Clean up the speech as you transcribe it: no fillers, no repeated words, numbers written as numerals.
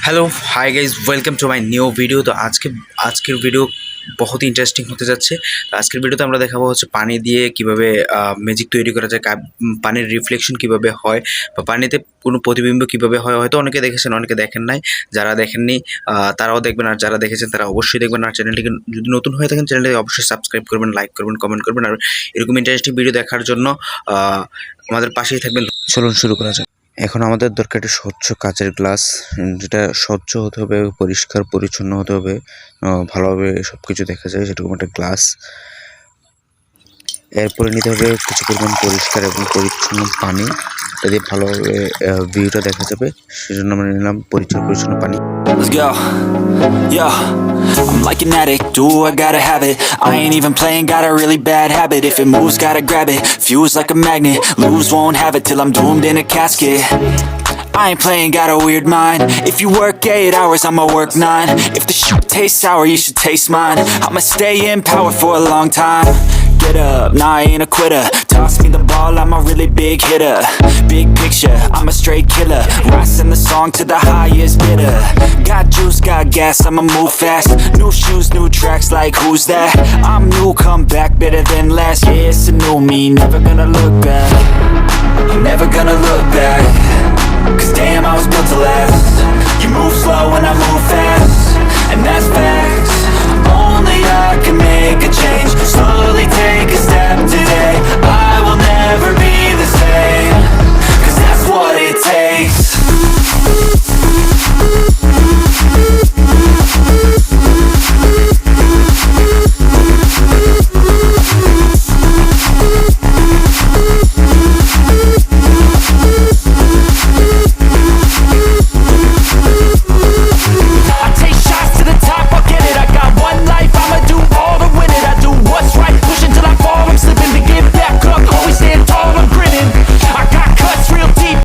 Hello hi guys welcome to my new video. तो আজকের video बहुत ही ইন্টারেস্টিং হতে যাচ্ছে। তো আজকের ভিডিওতে আমরা দেখাবো হচ্ছে পানি দিয়ে কিভাবে ম্যাজিক তৈরি করা যায়, পানির রিফ্লেকশন কিভাবে হয় বা পানিতে কোনো প্রতিবিম্ব কিভাবে হয়। হয়তো অনেকে দেখেছেন, অনেকে দেখেন নাই। যারা দেখেননি তারাও দেখবেন, আর যারা দেখেছেন তারা অবশ্যই দেখবেন। আর চ্যানেলটিকে যদি নতুন হয়ে থাকেন চ্যানেলটিকে অবশ্যই সাবস্ক্রাইব করবেন, লাইক করবেন, কমেন্ট করবেন। আর এরকম ইন্টারেস্টিং ভিডিও দেখার জন্য আমাদের পাশেই থাকবেন। চলুন শুরু করা যাক। এখন আমাদের দরকার একটি স্বচ্ছ কাচের গ্লাস, যেটা স্বচ্ছ হতে হবে, পরিষ্কার পরিচ্ছন্ন হতে হবে, ভালোভাবে সব কিছু দেখা যায় সেরকম একটা গ্লাস। এরপরে নিতে হবে কিছু পরিমাণ পরিষ্কার এবং পরিচ্ছন্ন পানি, যাতে ভালোভাবে ভিউটা দেখা যাবে। সেজন্য আমরা নিলাম পরিষ্কার পরিচ্ছন্ন পানি। Let's go. Yeah, I'm like an addict, do I gotta have it. I ain't even playing, got a really bad habit. If it moves, gotta grab it, fuse like a magnet. Lose, won't have it till I'm doomed in a casket. I ain't playing, got a weird mind. If you work 8 hours, I'ma work 9. If the shit tastes sour, you should taste mine. I'ma stay in power for a long time. Get up, nah, I ain't a quitter. Toss me the ball, I'm a really big hitter. Big picture, I'm a straight killer. Rising the song to the highest bidder. Got juice, got gas, I'ma move fast. New shoes, new tracks, like who's that? I'm new, come back, better than last. Yeah, it's a new me, never gonna look back. I'm never gonna look back. Cause damn, I was built to last.